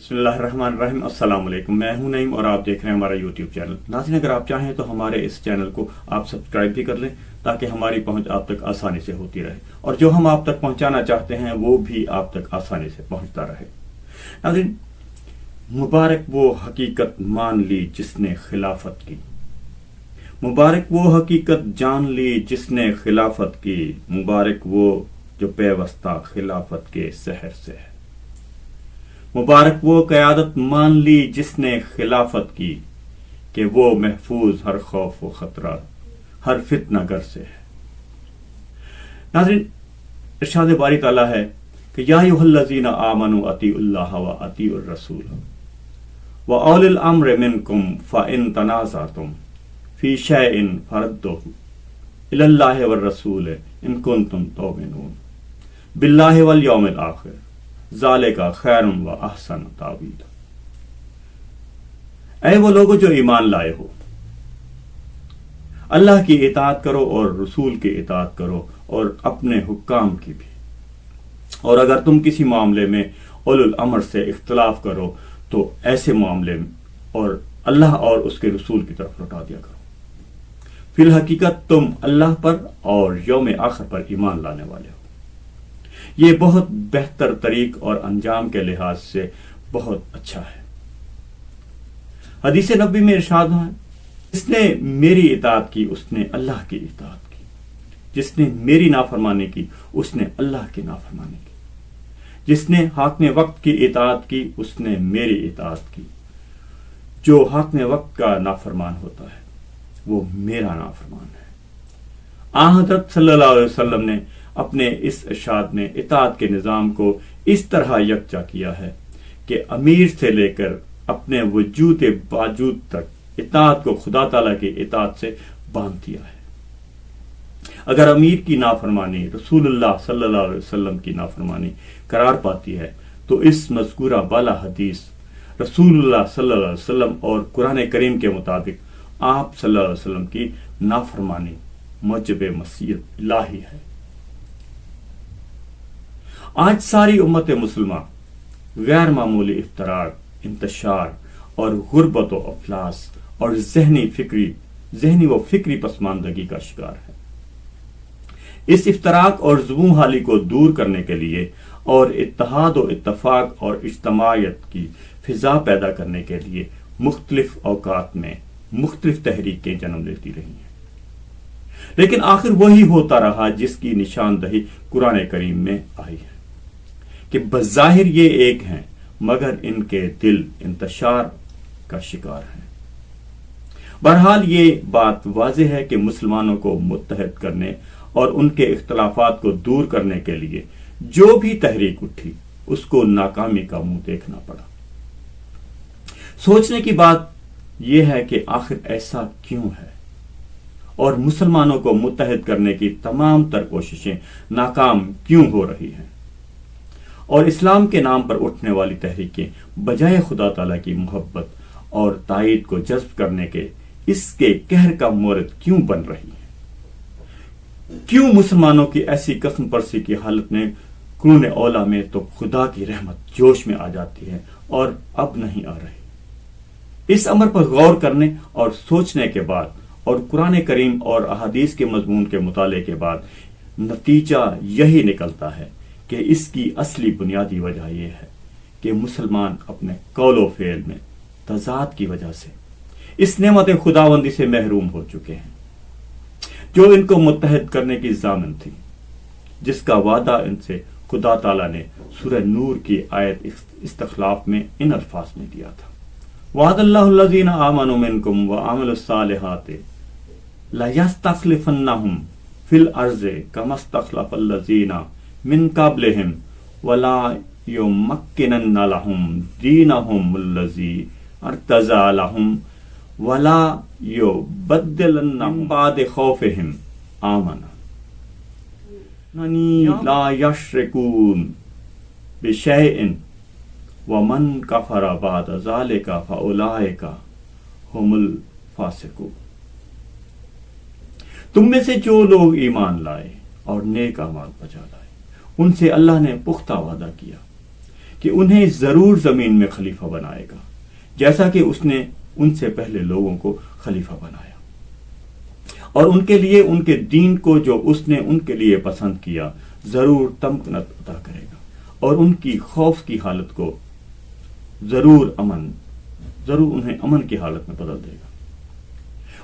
بسم اللہ الرحمن الرحیم۔ السلام علیکم، میں ہوں نعیم اور آپ دیکھ رہے ہیں ہمارا یوٹیوب چینل۔ ناظرین، اگر آپ چاہیں تو ہمارے اس چینل کو آپ سبسکرائب بھی کر لیں تاکہ ہماری پہنچ آپ تک آسانی سے ہوتی رہے اور جو ہم آپ تک پہنچانا چاہتے ہیں وہ بھی آپ تک آسانی سے پہنچتا رہے۔ ناظرین، مبارک وہ حقیقت مان لی جس نے خلافت کی، مبارک وہ حقیقت جان لی جس نے خلافت کی، مبارک وہ جو پیوستہ خلافت کے سحر سے ہے، مبارک وہ قیادت مان لی جس نے خلافت کی کہ وہ محفوظ ہر خوف و خطرہ ہر فتنہ گر سے ہے۔ ناظرین، ارشاد باری تعالیٰ ہے کہ یا ایھا الذین آمنوا اطیعوا اللہ واطیعوا الرسول واولی الامر منکم فان تنازعتم فی شیء فردوہ الی اللہ والرسول ان کنتم تؤمنون باللہ والیوم الآخر ذالک خیر و احسن تاویلا۔ اے وہ لوگو جو ایمان لائے ہو، اللہ کی اطاعت کرو اور رسول کی اطاعت کرو اور اپنے حکام کی بھی، اور اگر تم کسی معاملے میں اولو الامر سے اختلاف کرو تو ایسے معاملے میں اور اللہ اور اس کے رسول کی طرف لوٹا دیا کرو۔ فی الحقیقت تم اللہ پر اور یوم آخر پر ایمان لانے والے ہو۔ یہ بہت بہتر طریق اور انجام کے لحاظ سے بہت اچھا ہے۔ حدیث نبوی میں ارشاد ہے، جس نے میری اطاعت کی اس نے اللہ کی اطاعت کی، جس نے میری نافرمانی کی اس نے اللہ کی نافرمانی کی، جس نے حاکم وقت کی اطاعت کی اس نے میری اطاعت کی، جو حاکم وقت کا نافرمان ہوتا ہے وہ میرا نافرمان ہے۔ آن حضرت صلی اللہ علیہ وسلم نے اپنے اس ارشاد میں اطاعت کے نظام کو اس طرح یکجا کیا ہے کہ امیر سے لے کر اپنے وجود باجود تک اطاعت کو خدا تعالیٰ کی اطاعت سے باندھ دیا ہے۔ اگر امیر کی نافرمانی رسول اللہ صلی اللہ علیہ وسلم کی نافرمانی قرار پاتی ہے تو اس مذکورہ بالا حدیث رسول اللہ صلی اللہ علیہ وسلم اور قرآن کریم کے مطابق آپ صلی اللہ علیہ وسلم کی نافرمانی موجب مسیت الہی ہے۔ آج ساری امت مسلمہ غیر معمولی افتراق، انتشار اور غربت و افلاس اور ذہنی و فکری پسماندگی کا شکار ہے۔ اس افتراق اور زبوں حالی کو دور کرنے کے لیے اور اتحاد و اتفاق اور اجتماعیت کی فضا پیدا کرنے کے لیے مختلف اوقات میں مختلف تحریکیں جنم لیتی رہی ہیں، لیکن آخر وہی ہوتا رہا جس کی نشاندہی قرآن کریم میں آئی ہے کہ بظاہر یہ ایک ہیں مگر ان کے دل انتشار کا شکار ہیں۔ بہرحال یہ بات واضح ہے کہ مسلمانوں کو متحد کرنے اور ان کے اختلافات کو دور کرنے کے لیے جو بھی تحریک اٹھی اس کو ناکامی کا منہ دیکھنا پڑا۔ سوچنے کی بات یہ ہے کہ آخر ایسا کیوں ہے اور مسلمانوں کو متحد کرنے کی تمام تر کوششیں ناکام کیوں ہو رہی ہیں، اور اسلام کے نام پر اٹھنے والی تحریکیں بجائے خدا تعالیٰ کی محبت اور تائید کو جذب کرنے کے اس کے قہر کا مورد کیوں بن رہی ہیں؟ کیوں مسلمانوں کی ایسی قسم پرسی کی حالت میں قرون اولا میں تو خدا کی رحمت جوش میں آ جاتی ہے اور اب نہیں آ رہی؟ اس امر پر غور کرنے اور سوچنے کے بعد اور قرآن کریم اور احادیث کے مضمون کے مطالعے کے بعد نتیجہ یہی نکلتا ہے کہ اس کی اصلی بنیادی وجہ یہ ہے کہ مسلمان اپنے قول و فعل میں تضاد کی وجہ سے اس نعمت خداوندی سے محروم ہو چکے ہیں جو ان کو متحد کرنے کی ضامن تھی، جس کا وعدہ ان سے خدا تعالیٰ نے سورہ نور کی آیت استخلاف میں ان الفاظ میں دیا تھا، وعد اللہ الذین آمنوا منکم وعملوا الصالحات لیستخلفنہم فی الارض کما استخلف الذین من قبلہم ولا یمکنن لہم دینہم الذی ارتضی لہم ولا یبدلنہم بعد خوفہم آمنا لا یشرکون بشیء ومن کفر بعد ذلک فاولئک ھم الفاسقون۔ تم میں سے جو لوگ ایمان لائے اور نیک اعمال بجا لائے ان سے اللہ نے پختہ وعدہ کیا کہ انہیں ضرور زمین میں خلیفہ بنائے گا، جیسا کہ اس نے ان سے پہلے لوگوں کو خلیفہ بنایا، اور ان کے لیے ان کے دین کو جو اس نے ان کے لیے پسند کیا ضرور تمکنت عطا کرے گا، اور ان کی خوف کی حالت کو ضرور انہیں امن کی حالت میں بدل دے گا۔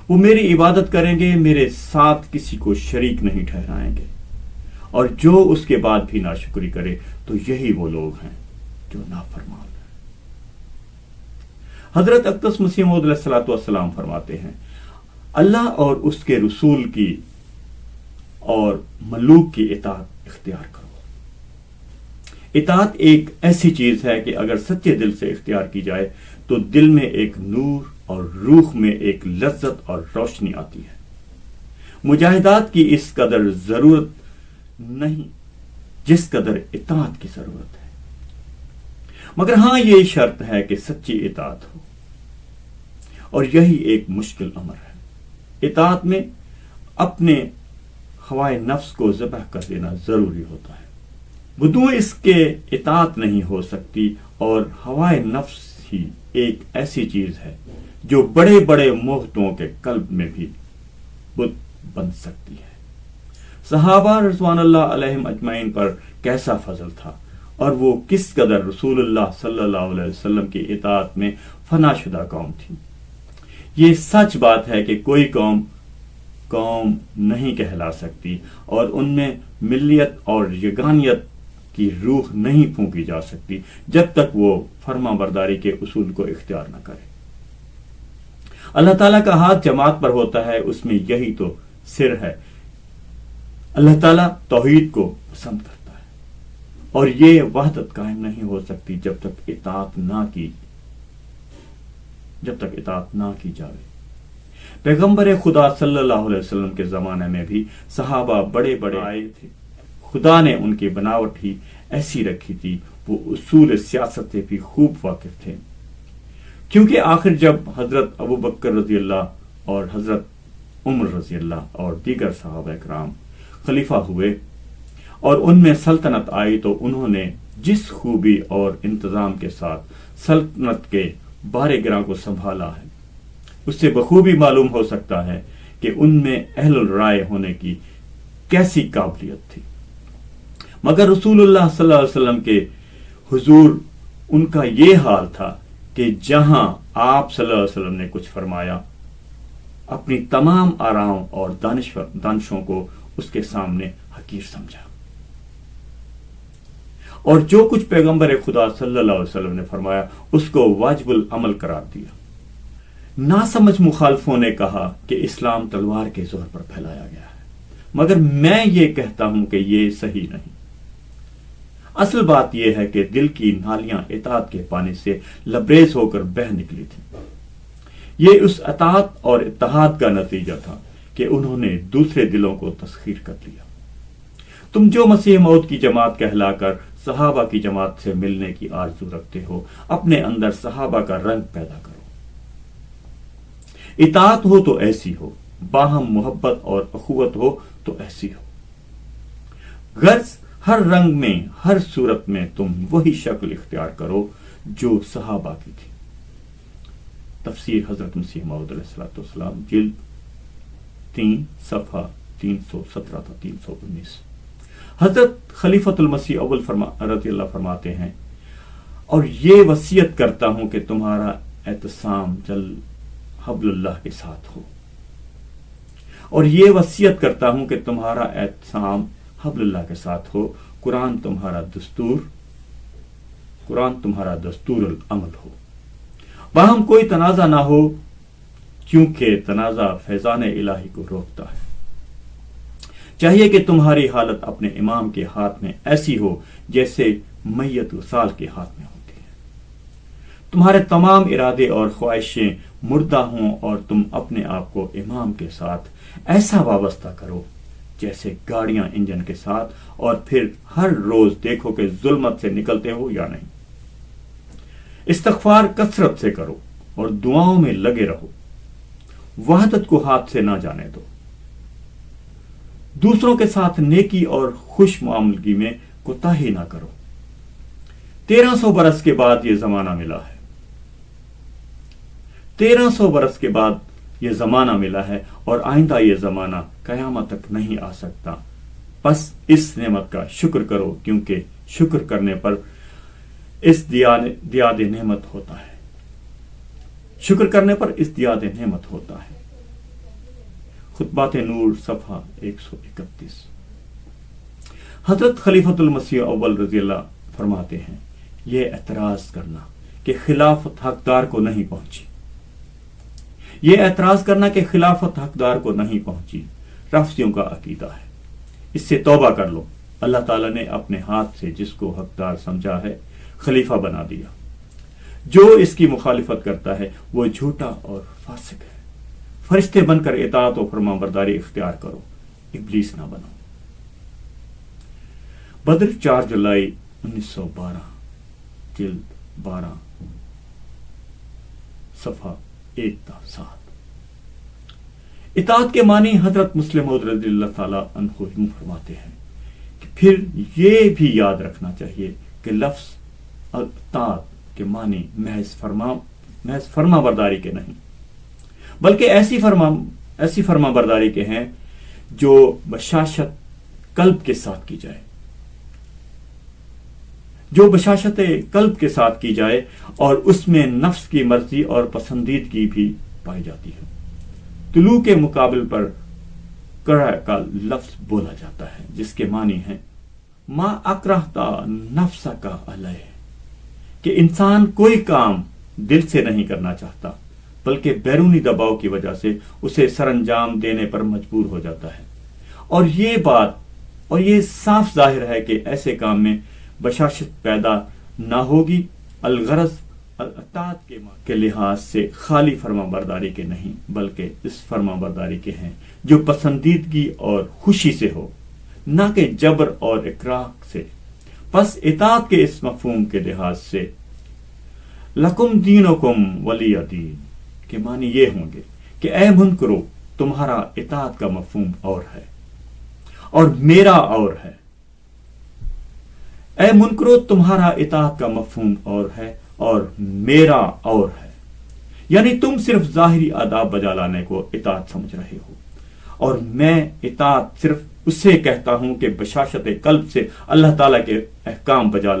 وہ میری عبادت کریں گے، میرے ساتھ کسی کو شریک نہیں ٹھہرائیں گے، اور جو اس کے بعد بھی ناشکری کرے تو یہی وہ لوگ ہیں جو نافرمان ہیں۔ حضرت اقدس مسیح موعود علیہ الصلوۃ والسلام فرماتے ہیں، اللہ اور اس کے رسول کی اور ملوک کی اطاعت اختیار کرو۔ اطاعت ایک ایسی چیز ہے کہ اگر سچے دل سے اختیار کی جائے تو دل میں ایک نور اور روح میں ایک لذت اور روشنی آتی ہے۔ مجاہدات کی اس قدر ضرورت نہیں جس قدر اطاعت کی ضرورت ہے، مگر ہاں یہ شرط ہے کہ سچی اطاعت ہو، اور یہی ایک مشکل امر ہے۔ اطاعت میں اپنے ہوائے نفس کو ذبح کر دینا ضروری ہوتا ہے، بدون اس کے اطاعت نہیں ہو سکتی، اور ہوائے نفس ہی ایک ایسی چیز ہے جو بڑے بڑے موہتوں کے قلب میں بھی بت بن سکتی ہے۔ صحابہ رضوان اللہ علیہم اجمعین پر کیسا فضل تھا، اور وہ کس قدر رسول اللہ صلی اللہ علیہ وسلم کی اطاعت میں فنا شدہ قوم تھی۔ یہ سچ بات ہے کہ کوئی قوم نہیں کہلا سکتی، اور ان میں ملیت اور یگانیت کی روح نہیں پھونکی جا سکتی جب تک وہ فرما برداری کے اصول کو اختیار نہ کرے۔ اللہ تعالیٰ کا ہاتھ جماعت پر ہوتا ہے، اس میں یہی تو سر ہے۔ اللہ تعالیٰ توحید کو پسند کرتا ہے، اور یہ وحدت قائم نہیں ہو سکتی جب تک اطاعت نہ کی جائے۔ پیغمبر خدا صلی اللہ علیہ وسلم کے زمانے میں بھی صحابہ بڑے بڑے آئے تھے، خدا نے ان کی بناوٹ ہی ایسی رکھی تھی، وہ اصول سیاست سے بھی خوب واقف تھے، کیونکہ آخر جب حضرت ابو بکر رضی اللہ اور حضرت عمر رضی اللہ اور دیگر صحابہ کرام خلیفہ ہوئے اور ان میں سلطنت آئی، تو انہوں نے جس خوبی اور انتظام کے ساتھ سلطنت کے بارے گراں کو سنبھالا ہے، اس سے بخوبی معلوم ہو سکتا ہے کہ ان میں اہل الرائے ہونے کی کیسی قابلیت تھی۔ مگر رسول اللہ صلی اللہ علیہ وسلم کے حضور ان کا یہ حال تھا کہ جہاں آپ صلی اللہ علیہ وسلم نے کچھ فرمایا، اپنی تمام آراؤں اور دانشوں کو اس کے سامنے حقیر سمجھا، اور جو کچھ پیغمبر خدا صلی اللہ علیہ وسلم نے فرمایا اس کو واجب العمل قرار دیا۔ ناسمجھ مخالفوں نے کہا کہ اسلام تلوار کے زور پر پھیلایا گیا ہے، مگر میں یہ کہتا ہوں کہ یہ صحیح نہیں۔ اصل بات یہ ہے کہ دل کی نالیاں اطاعت کے پانی سے لبریز ہو کر بہہ نکلی تھی۔ یہ اس اطاعت اور اتحاد کا نتیجہ تھا کہ انہوں نے دوسرے دلوں کو تسخیر کر لیا۔ تم جو مسیح موعود کی جماعت کہلا کر صحابہ کی جماعت سے ملنے کی آرزو رکھتے ہو، اپنے اندر صحابہ کا رنگ پیدا کرو۔ اطاعت ہو تو ایسی ہو، باہم محبت اور اخوت ہو تو ایسی ہو۔ غرض ہر رنگ میں، ہر صورت میں تم وہی شکل اختیار کرو جو صحابہ کی تھی۔ تفسیر حضرت مسیح موعود علیہ الصلوۃ والسلام، جلد 3 صفحہ 317 تا 319۔ حضرت خلیفۃ المسیح اول رضی اللہ فرماتے ہیں، اور یہ وصیت کرتا ہوں کہ تمہارا اعتصام جل حبل اللہ کے ساتھ ہو، اور یہ وصیت کرتا ہوں کہ تمہارا اعتصام حبل اللہ کے ساتھ ہو، قرآن تمہارا دستور العمل ہو، باہم کوئی تنازع نہ ہو، کیونکہ تنازع فیضان الہی کو روکتا ہے۔ چاہیے کہ تمہاری حالت اپنے امام کے ہاتھ میں ایسی ہو جیسے میت وصال کے ہاتھ میں ہوتی ہے۔ تمہارے تمام ارادے اور خواہشیں مردہ ہوں، اور تم اپنے آپ کو امام کے ساتھ ایسا وابستہ کرو جیسے گاڑیاں انجن کے ساتھ، اور پھر ہر روز دیکھو کہ ظلمت سے نکلتے ہو یا نہیں۔ استغفار کثرت سے کرو اور دعاؤں میں لگے رہو، وحدت کو ہاتھ سے نہ جانے دو۔ دوسروں کے ساتھ نیکی اور خوش معاملگی میں کوتاہی نہ کرو۔ 1300 برس کے بعد یہ زمانہ ملا ہے، 1300 برس کے بعد یہ زمانہ ملا ہے، اور آئندہ یہ زمانہ قیامت تک نہیں آ سکتا۔ بس اس نعمت کا شکر کرو، کیونکہ شکر کرنے پر اس دیاد نعمت ہوتا ہے، شکر کرنے پر اس دیاد نعمت ہوتا ہے۔ خطبات نور صفحہ 131۔ حضرت خلیفۃ المسیح اول رضی اللہ فرماتے ہیں، یہ اعتراض کرنا کہ خلافت حقدار کو نہیں پہنچی، یہ اعتراض کرنا کہ خلافت حقدار کو نہیں پہنچی، رافضیوں کا عقیدہ ہے۔ اس سے توبہ کر لو، اللہ تعالیٰ نے اپنے ہاتھ سے جس کو حقدار سمجھا ہے خلیفہ بنا دیا۔ جو اس کی مخالفت کرتا ہے وہ جھوٹا اور فاسق ہے۔ فرشتے بن کر اطاعت و فرمان برداری اختیار کرو، ابلیس نہ بنو۔ بدر 4 جولائی 1912، جلد 12، صفحہ 1 تا 7۔ اطاعت کے معنی حضرت مسلم موعود رضی اللہ تعالیٰ عنہ یوں فرماتے ہیں کہ پھر یہ بھی یاد رکھنا چاہیے کہ لفظ اطاعت کے معنی محض فرما برداری کے نہیں، بلکہ ایسی فرما برداری کے ہیں جو بشاشت قلب کے ساتھ کی جائے، جو بشاشت قلب کے ساتھ کی جائے، اور اس میں نفس کی مرضی اور پسندیدگی بھی پائی جاتی ہے۔ طلوع کے مقابل پر کرہ کا لفظ بولا جاتا ہے، جس کے معنی ہیں ما اکرہتا نفس کا علیہ، کہ انسان کوئی کام دل سے نہیں کرنا چاہتا بلکہ بیرونی دباؤ کی وجہ سے اسے سر انجام دینے پر مجبور ہو جاتا ہے۔ اور یہ صاف ظاہر ہے کہ ایسے کام میں بشاشت پیدا نہ ہوگی، الغرض اطاعت کے لحاظ سے خالی فرما برداری کے نہیں، بلکہ اس فرما برداری کے ہیں جو پسندیدگی اور خوشی سے ہو، نہ کہ جبر اور اکراہ سے۔ پس اطاعت کے اس مفہوم کے لحاظ سے لکم دینکم ولی دین کے معنی یہ ہوں گے کہ اے منکرو، تمہارا اطاعت کا مفہوم اور ہے اور میرا اور ہے۔ اے منکرو، تمہارا اطاعت کا مفہوم اور ہے اور میرا اور ہے، یعنی تم صرف ظاہری آداب بجا لانے کو اطاعت سمجھ رہے ہو، اور میں اطاعت صرف اسے کہتا ہوں کہ بشاشت قلب سے اللہ تعالیٰ کے احکام بجا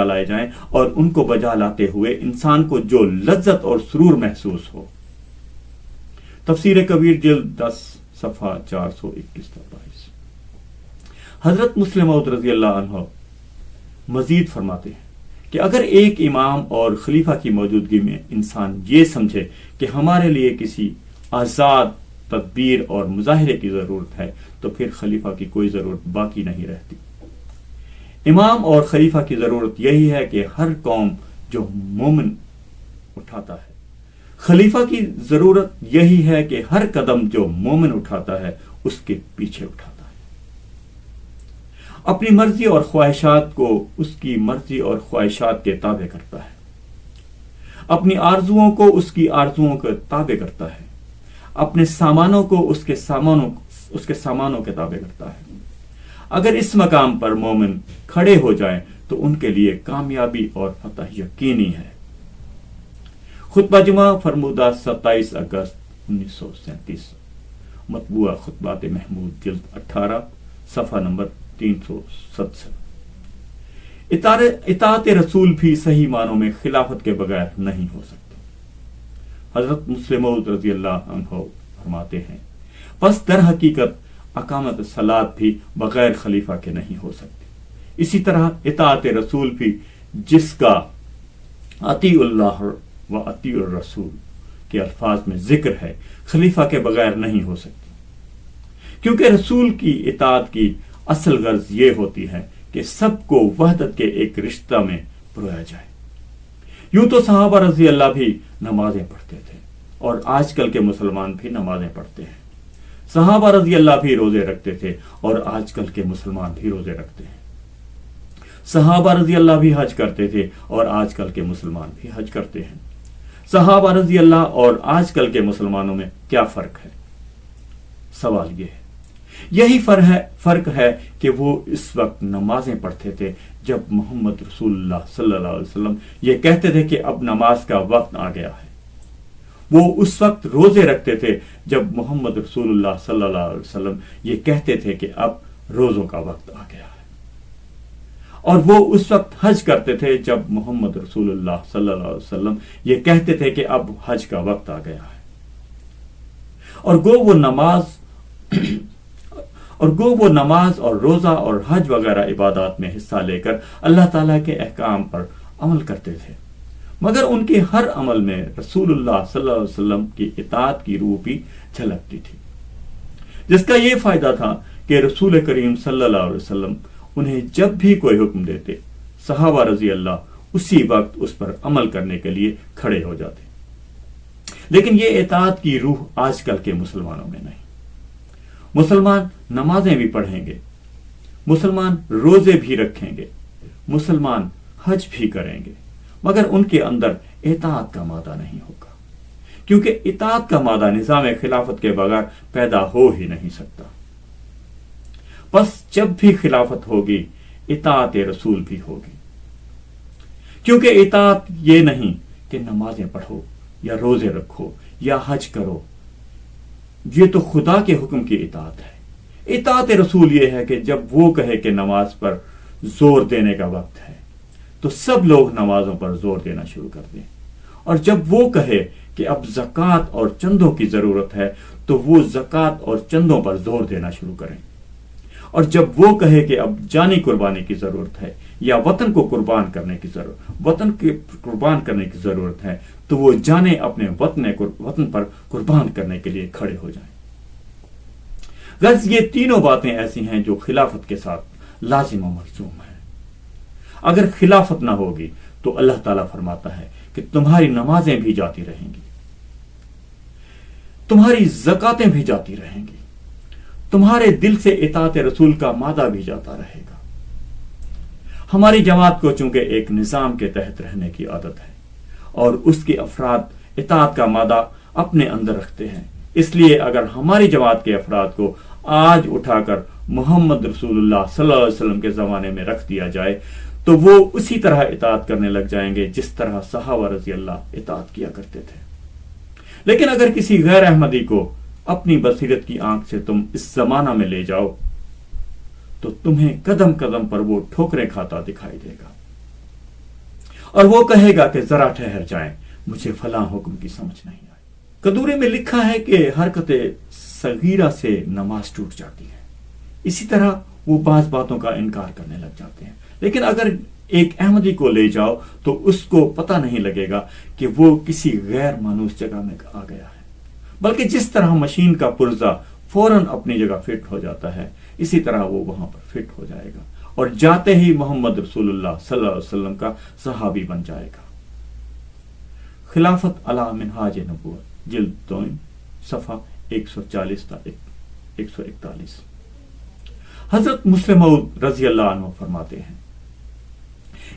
لائے جائیں، اور ان کو بجا لاتے ہوئے انسان کو جو لذت اور سرور محسوس ہو۔ تفسیر کبیر جلد 10 صفحہ 421-22۔ حضرت مسلم موعود رضی اللہ عنہ مزید فرماتے ہیں کہ اگر ایک امام اور خلیفہ کی موجودگی میں انسان یہ سمجھے کہ ہمارے لیے کسی آزاد تدبیر اور مظاہرے کی ضرورت ہے تو پھر خلیفہ کی کوئی ضرورت باقی نہیں رہتی۔ امام اور خلیفہ کی ضرورت یہی ہے کہ ہر قوم جو مومن اٹھاتا ہے، خلیفہ کی ضرورت یہی ہے کہ ہر قدم جو مومن اٹھاتا ہے اس کے پیچھے اٹھاتا ہے، اپنی مرضی اور خواہشات کو اس کی مرضی اور خواہشات کے تابع کرتا ہے، اپنی آرزوؤں کو اس کی آرزوؤں کے تابع کرتا ہے، اپنے سامانوں کو اس کے سامانوں کے تابع کرتا ہے۔ اگر اس مقام پر مومن کھڑے ہو جائیں تو ان کے لیے کامیابی اور فتح یقینی ہے۔ خطبہ جمعہ فرمودہ 27 اگست 1937، مطبوعہ خطبات محمود جلد 18 صفحہ نمبر 367۔ اطاعت رسول بھی صحیح معنوں میں خلافت کے بغیر نہیں ہو سکتی۔ حضرت مسلم موعود رضی اللہ عنہ فرماتے ہیں، پس در حقیقت اقامت صلاۃ بھی بغیر خلیفہ کے نہیں ہو سکتی۔ اسی طرح اطاعت رسول بھی، جس کا اطیع اللہ و اطیع الرسول کے الفاظ میں ذکر ہے، خلیفہ کے بغیر نہیں ہو سکتی، کیونکہ رسول کی اطاعت کی اصل غرض یہ ہوتی ہے کہ سب کو وحدت کے ایک رشتہ میں پرویا جائے۔ یوں تو صحابہ رضی اللہ بھی نمازیں پڑھتے تھے، اور آج کل کے مسلمان بھی نمازیں پڑھتے ہیں۔ صحابہ رضی اللہ بھی روزے رکھتے تھے، اور آج کل کے مسلمان بھی روزے رکھتے ہیں۔ صحابہ رضی اللہ بھی حج کرتے تھے، اور آج کل کے مسلمان بھی حج کرتے ہیں۔ صحابہ رضی اللہ اور آج کل کے مسلمانوں میں کیا فرق ہے؟ سوال یہ ہے یہی فرق ہے کہ وہ اس وقت نمازیں پڑھتے تھے جب محمد رسول اللہ صلی اللہ علیہ وسلم یہ کہتے تھے کہ اب نماز کا وقت آ گیا ہے۔ وہ اس وقت روزے رکھتے تھے جب محمد رسول اللہ صلی اللہ علیہ وسلم یہ کہتے تھے کہ اب روزوں کا وقت آ گیا ہے۔ اور وہ اس وقت حج کرتے تھے جب محمد رسول اللہ صلی اللہ علیہ وسلم یہ کہتے تھے کہ اب حج کا وقت آ گیا ہے۔ اور گو وہ نماز اور روزہ اور حج وغیرہ عبادات میں حصہ لے کر اللہ تعالیٰ کے احکام پر عمل کرتے تھے، مگر ان کے ہر عمل میں رسول اللہ صلی اللہ علیہ وسلم کی اطاعت کی روح بھی جھلکتی تھی، جس کا یہ فائدہ تھا کہ رسول کریم صلی اللہ علیہ وسلم انہیں جب بھی کوئی حکم دیتے، صحابہ رضی اللہ اسی وقت اس پر عمل کرنے کے لیے کھڑے ہو جاتے۔ لیکن یہ اطاعت کی روح آج کل کے مسلمانوں میں نہیں۔ مسلمان نمازیں بھی پڑھیں گے، مسلمان روزے بھی رکھیں گے، مسلمان حج بھی کریں گے، مگر ان کے اندر اطاعت کا مادہ نہیں ہوگا، کیونکہ اطاعت کا مادہ نظام خلافت کے بغیر پیدا ہو ہی نہیں سکتا۔ بس جب بھی خلافت ہوگی اطاعت رسول بھی ہوگی، کیونکہ اطاعت یہ نہیں کہ نمازیں پڑھو یا روزے رکھو یا حج کرو، یہ تو خدا کے حکم کی اطاعت ہے۔ اطاعت رسول یہ ہے کہ جب وہ کہے کہ نماز پر زور دینے کا وقت ہے تو سب لوگ نمازوں پر زور دینا شروع کر دیں، اور جب وہ کہے کہ اب زکوٰۃ اور چندوں کی ضرورت ہے تو وہ زکوٰۃ اور چندوں پر زور دینا شروع کریں، اور جب وہ کہے کہ اب جانی قربانی کی ضرورت ہے یا وطن کو قربان کرنے کی ضرورت ہے تو وہ جانے اپنے وطن پر قربان کرنے کے لیے کھڑے ہو جائیں۔ غرض یہ تینوں باتیں ایسی ہیں جو خلافت کے ساتھ لازم و ملزوم ہیں۔ اگر خلافت نہ ہوگی تو اللہ تعالیٰ فرماتا ہے کہ تمہاری نمازیں بھی جاتی رہیں گی، تمہاری زکاتیں بھی جاتی رہیں گی، تمہارے دل سے اطاعت رسول کا مادہ بھی جاتا رہے گا۔ ہماری جماعت کو چونکہ ایک نظام کے تحت رہنے کی عادت ہے اور اس کے افراد اطاعت کا مادہ اپنے اندر رکھتے ہیں، اس لیے اگر ہماری جماعت کے افراد کو آج اٹھا کر محمد رسول اللہ صلی اللہ علیہ وسلم کے زمانے میں رکھ دیا جائے تو وہ اسی طرح اطاعت کرنے لگ جائیں گے جس طرح صحابہ رضی اللہ اطاعت کیا کرتے تھے۔ لیکن اگر کسی غیر احمدی کو اپنی بصیرت کی آنکھ سے تم اس زمانہ میں لے جاؤ تو تمہیں قدم قدم پر وہ ٹھوکریں کھاتا دکھائی دے گا، اور وہ کہے گا کہ ذرا ٹھہر جائیں، مجھے فلاں حکم کی سمجھ نہیں آئی۔ قدورے میں لکھا ہے کہ حرکت صغیرہ سے نماز ٹوٹ جاتی ہے، اسی طرح وہ بعض باتوں کا انکار کرنے لگ جاتے ہیں۔ لیکن اگر ایک احمدی کو لے جاؤ تو اس کو پتہ نہیں لگے گا کہ وہ کسی غیر مانوس جگہ میں آ گیا ہے، بلکہ جس طرح مشین کا پرزہ فوراً اپنی جگہ فٹ ہو جاتا ہے اسی طرح وہ وہاں پر فٹ ہو جائے گا اور جاتے ہی محمد رسول اللہ صلی اللہ علیہ وسلم کا صحابی بن جائے گا۔ خلافت علی منہاج نبوت جلد 2 صفحہ 140 تا 141۔ حضرت مسلم موعود رضی اللہ عنہ فرماتے ہیں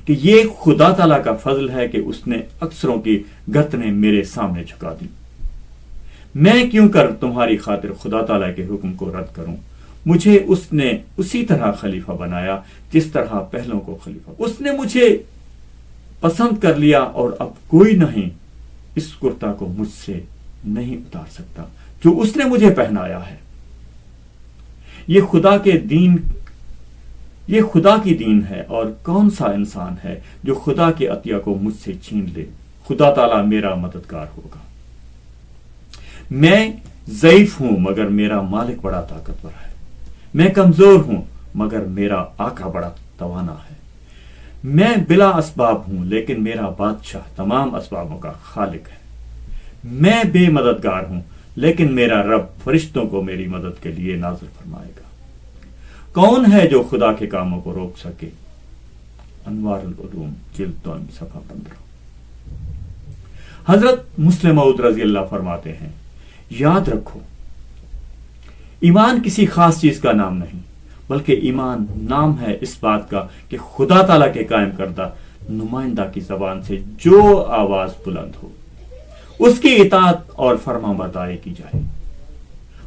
کہ یہ خدا تعالیٰ کا فضل ہے کہ اس نے اکثروں کی گردنیں میرے سامنے جھکا دی۔ میں کیوں کر تمہاری خاطر خدا تعالیٰ کے حکم کو رد کروں؟ مجھے اس نے اسی طرح خلیفہ بنایا جس طرح پہلوں کو خلیفہ۔ اس نے مجھے پسند کر لیا اور اب کوئی نہیں اس کرتا کو مجھ سے نہیں اتار سکتا جو اس نے مجھے پہنایا ہے۔ یہ خدا کی دین ہے، اور کون سا انسان ہے جو خدا کے عطیہ کو مجھ سے چھین لے؟ خدا تعالیٰ میرا مددگار ہوگا۔ میں ضعیف ہوں مگر میرا مالک بڑا طاقتور ہے، میں کمزور ہوں مگر میرا آقا بڑا توانا ہے، میں بلا اسباب ہوں لیکن میرا بادشاہ تمام اسبابوں کا خالق ہے، میں بے مددگار ہوں لیکن میرا رب فرشتوں کو میری مدد کے لیے نازل فرمائے گا۔ کون ہے جو خدا کے کاموں کو روک سکے؟ انوار العلوم جلد 2 صفحہ 15۔ حضرت مسلم موعود رضی اللہ فرماتے ہیں، یاد رکھو ایمان کسی خاص چیز کا نام نہیں، بلکہ ایمان نام ہے اس بات کا کہ خدا تعالیٰ کے قائم کردہ نمائندہ کی زبان سے جو آواز بلند ہو اس کی اطاعت اور فرما برداری کی جائے۔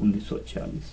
1946,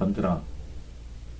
15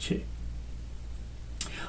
6।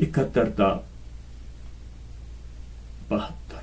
71 72।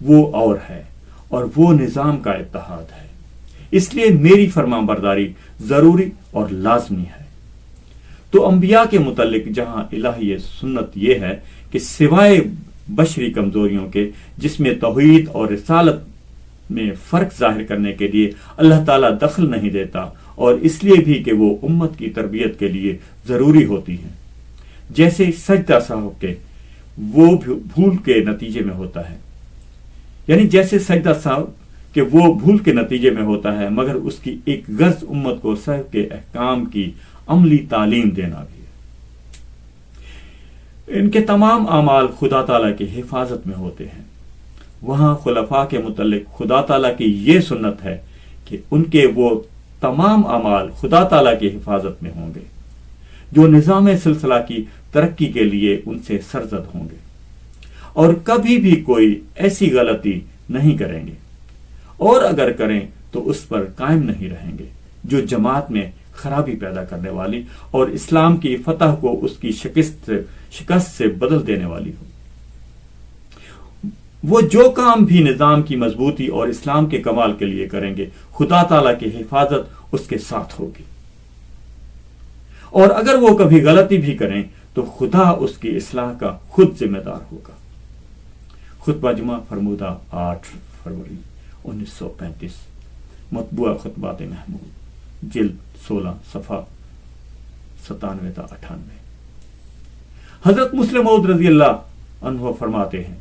وہ اور ہے اور وہ نظام کا اتحاد ہے۔ اس لیے میری فرمان برداری ضروری اور لازمی ہے۔ تو انبیاء کے متعلق جہاں الہی سنت یہ ہے کہ سوائے بشری کمزوریوں کے جس میں توحید اور رسالت میں فرق ظاہر کرنے کے لیے اللہ تعالیٰ دخل نہیں دیتا، اور اس لیے بھی کہ وہ امت کی تربیت کے لیے ضروری ہوتی ہیں، جیسے سجدہ سہو کے وہ بھول کے نتیجے میں ہوتا ہے، یعنی جیسے سجدہ سہو کہ وہ بھول کے نتیجے میں ہوتا ہے، مگر اس کی ایک غرض امت کو سہو کے احکام کی عملی تعلیم دینا بھی ہے۔ ان کے تمام اعمال خدا تعالیٰ کی حفاظت میں ہوتے ہیں۔ وہاں خلفاء کے متعلق خدا تعالیٰ کی یہ سنت ہے کہ ان کے وہ تمام اعمال خدا تعالیٰ کی حفاظت میں ہوں گے جو نظام سلسلہ کی ترقی کے لیے ان سے سرزد ہوں گے، اور کبھی بھی کوئی ایسی غلطی نہیں کریں گے، اور اگر کریں تو اس پر قائم نہیں رہیں گے جو جماعت میں خرابی پیدا کرنے والی اور اسلام کی فتح کو اس کی شکست سے بدل دینے والی ہو۔ وہ جو کام بھی نظام کی مضبوطی اور اسلام کے کمال کے لیے کریں گے، خدا تعالیٰ کی حفاظت اس کے ساتھ ہوگی، اور اگر وہ کبھی غلطی بھی کریں تو خدا اس کی اصلاح کا خود ذمہ دار ہوگا۔ خطبہ جمعہ فرمودہ 8 فروری 1935، مطبوعہ خطبات محمود، جلد 16، صفحہ 97 تا 98۔ حضرت مسلم موعود رضی اللہ عنہ فرماتے ہیں،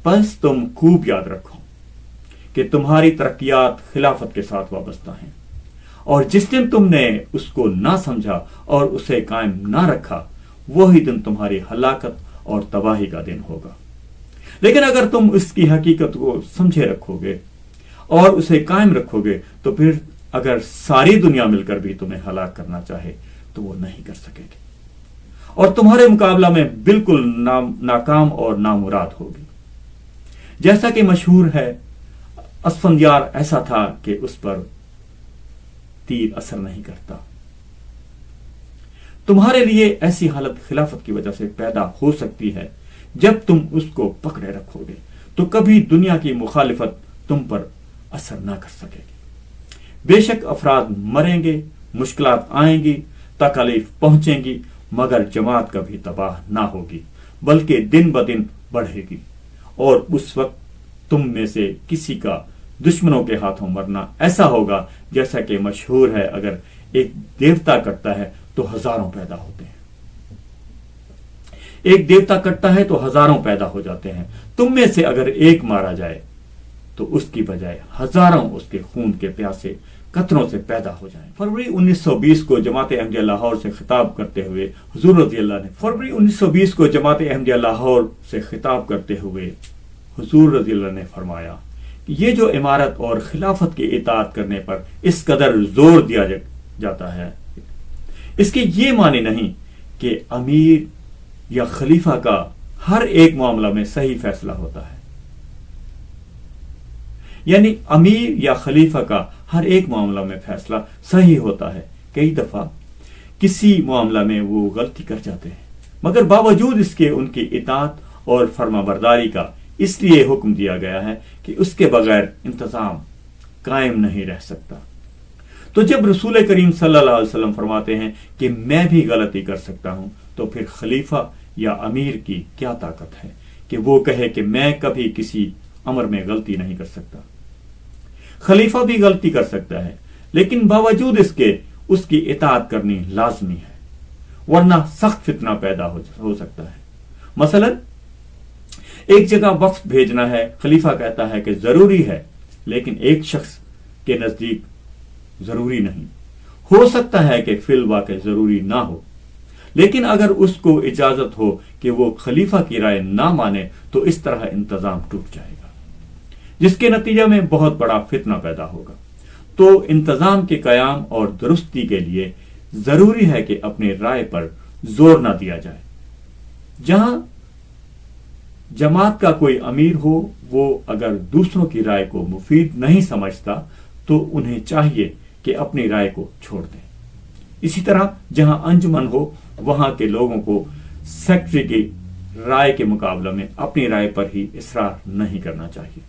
پس تم خوب یاد رکھو کہ تمہاری ترقیات خلافت کے ساتھ وابستہ ہیں، اور جس دن تم نے اس کو نہ سمجھا اور اسے قائم نہ رکھا، وہی دن تمہاری ہلاکت اور تباہی کا دن ہوگا۔ لیکن اگر تم اس کی حقیقت کو سمجھے رکھو گے اور اسے قائم رکھو گے تو پھر اگر ساری دنیا مل کر بھی تمہیں ہلاک کرنا چاہے تو وہ نہیں کر سکے گی، اور تمہارے مقابلہ میں بالکل ناکام اور نامراد ہوگی۔ جیسا کہ مشہور ہے، اسفندیار ایسا تھا کہ اس پر تیر اثر نہیں کرتا۔ تمہارے لیے ایسی حالت خلافت کی وجہ سے پیدا ہو سکتی ہے، جب تم اس کو پکڑے رکھو گے تو کبھی دنیا کی مخالفت تم پر اثر نہ کر سکے گی۔ بے شک افراد مریں گے، مشکلات آئیں گی، تکالیف پہنچیں گی، مگر جماعت کبھی تباہ نہ ہوگی بلکہ دن بدن بڑھے گی، اور اس وقت تم میں سے کسی کا دشمنوں کے ہاتھوں مرنا ایسا ہوگا جیسا کہ مشہور ہے، اگر ایک دیوتا کٹتا ہے تو ہزاروں پیدا ہوتے ہیں، ایک دیوتا کٹتا ہے تو ہزاروں پیدا ہو جاتے ہیں۔ تم میں سے اگر ایک مارا جائے تو اس کی بجائے ہزاروں اس کے خون کے پیاسے قطروں سے پیدا ہو جائیں۔ فروری 1920 کو جماعت احمدیہ لاہور سے خطاب کرتے ہوئے حضور رضی اللہ نے حضور رضی اللہ نے فرمایا کہ یہ جو امارت اور خلافت کی اطاعت کرنے پر اس قدر زور دیا جاتا ہے، اس کے یہ معنی نہیں کہ امیر یا خلیفہ کا ہر ایک معاملہ میں صحیح فیصلہ ہوتا ہے، یعنی امیر یا خلیفہ کا ہر ایک معاملہ میں فیصلہ صحیح ہوتا ہے۔ کئی دفعہ کسی معاملہ میں وہ غلطی کر جاتے ہیں، مگر باوجود اس کے ان کی اطاعت اور فرما برداری کا اس لیے حکم دیا گیا ہے کہ اس کے بغیر انتظام قائم نہیں رہ سکتا۔ تو جب رسول کریم صلی اللہ علیہ وسلم فرماتے ہیں کہ میں بھی غلطی کر سکتا ہوں، تو پھر خلیفہ یا امیر کی کیا طاقت ہے کہ وہ کہے کہ میں کبھی کسی امر میں غلطی نہیں کر سکتا۔ خلیفہ بھی غلطی کر سکتا ہے، لیکن باوجود اس کے اس کی اطاعت کرنی لازمی ہے، ورنہ سخت فتنہ پیدا ہو سکتا ہے۔ مثلا ایک جگہ وفد بھیجنا ہے، خلیفہ کہتا ہے کہ ضروری ہے، لیکن ایک شخص کے نزدیک ضروری نہیں، ہو سکتا ہے کہ فی الواقع ضروری نہ ہو، لیکن اگر اس کو اجازت ہو کہ وہ خلیفہ کی رائے نہ مانے تو اس طرح انتظام ٹوٹ جائے گا، جس کے نتیجے میں بہت بڑا فتنہ پیدا ہوگا۔ تو انتظام کے قیام اور درستی کے لیے ضروری ہے کہ اپنی رائے پر زور نہ دیا جائے۔ جہاں جماعت کا کوئی امیر ہو، وہ اگر دوسروں کی رائے کو مفید نہیں سمجھتا تو انہیں چاہیے کہ اپنی رائے کو چھوڑ دیں۔ اسی طرح جہاں انجمن ہو، وہاں کے لوگوں کو سیکرٹری کی رائے کے مقابلے میں اپنی رائے پر ہی اصرار نہیں کرنا چاہیے۔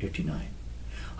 89।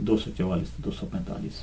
244-245।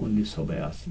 1982।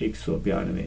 192,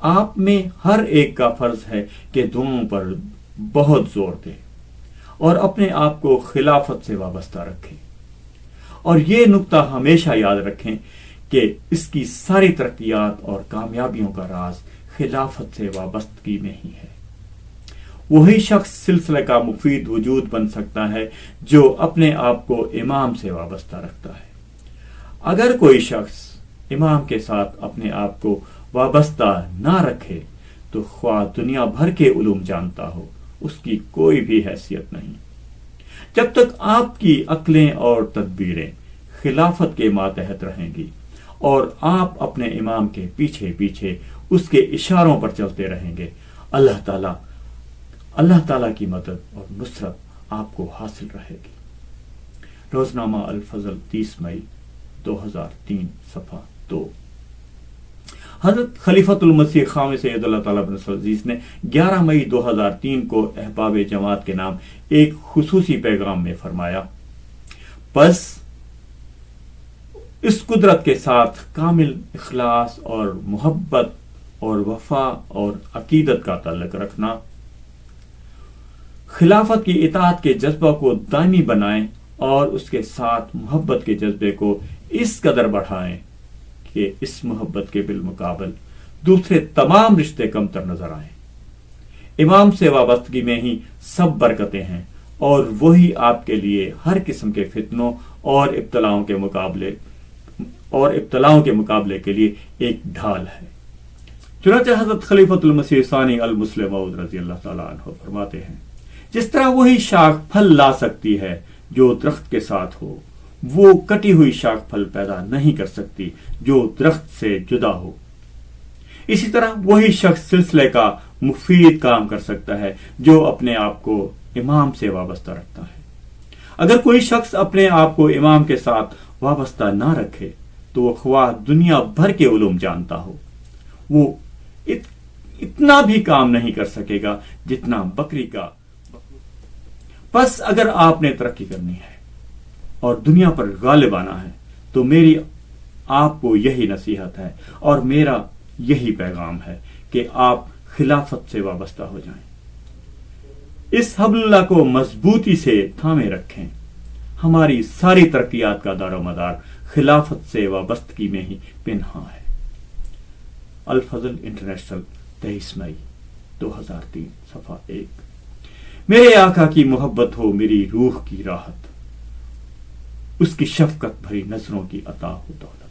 آپ میں ہر ایک کا فرض ہے کہ دعاؤں پر بہت زور دے اور اپنے آپ کو خلافت سے وابستہ رکھیں، اور یہ نقطہ ہمیشہ یاد رکھیں کہ اس کی ساری ترقیات اور کامیابیوں کا راز خلافت سے وابستگی میں ہی ہے۔ وہی شخص سلسلے کا مفید وجود بن سکتا ہے جو اپنے آپ کو امام سے وابستہ رکھتا ہے۔ اگر کوئی شخص امام کے ساتھ اپنے آپ کو وابستہ نہ رکھے تو خواہ دنیا بھر کے علوم جانتا ہو، اس کی کوئی بھی حیثیت نہیں۔ جب تک آپ کی عقلیں اور تدبیریں خلافت کے ماتحت رہیں گی اور آپ اپنے امام کے پیچھے پیچھے اس کے اشاروں پر چلتے رہیں گے، اللہ تعالیٰ کی مدد اور نصرت آپ کو حاصل رہے گی۔ روزنامہ الفضل 30 مئی 2003 صفحہ 2۔ حضرت خلیفۃ المسیح خامس سید اللہ تعالیٰ بن نصر العزیز نے 11 مئی 2003 کو احباب جماعت کے نام ایک خصوصی پیغام میں فرمایا، بس اس قدرت کے ساتھ کامل اخلاص اور محبت اور وفا اور عقیدت کا تعلق رکھنا، خلافت کی اطاعت کے جذبہ کو دائمی بنائیں اور اس کے ساتھ محبت کے جذبے کو اس قدر بڑھائیں کہ اس محبت کے بالمقابل دوسرے تمام رشتے کمتر نظر آئیں۔ امام سے وابستگی میں ہی سب برکتیں ہیں اور وہی آپ کے لیے ہر قسم کے فتنوں اور ابتلاؤں کے مقابلے کے لیے ایک ڈھال ہے۔ چنانچہ حضرت خلیفۃ المسیح ثانی المسلم موعود رضی اللہ تعالیٰ عنہ فرماتے ہیں، جس طرح وہی شاخ پھل لا سکتی ہے جو درخت کے ساتھ ہو، وہ کٹی ہوئی شاخ پھل پیدا نہیں کر سکتی جو درخت سے جدا ہو۔ اسی طرح وہی شخص سلسلے کا مفید کام کر سکتا ہے جو اپنے آپ کو امام سے وابستہ رکھتا ہے۔ اگر کوئی شخص اپنے آپ کو امام کے ساتھ وابستہ نہ رکھے تو وہ خواہ دنیا بھر کے علوم جانتا ہو، وہ اتنا بھی کام نہیں کر سکے گا جتنا بکری کا۔ بس اگر آپ نے ترقی کرنی ہے اور دنیا پر غالب آنا ہے تو میری آپ کو یہی نصیحت ہے اور میرا یہی پیغام ہے کہ آپ خلافت سے وابستہ ہو جائیں۔ اس حبل اللہ کو مضبوطی سے تھامے رکھیں۔ ہماری ساری ترقیات کا دار و مدار خلافت سے وابستگی میں ہی پنہاں ہے۔ الفضل انٹرنیشنل 23 مئی 2003 صفحہ 1۔ میرے آقا کی محبت ہو میری روح کی راحت، اس کی شفقت بھری نظروں کی عطا ہو دولت۔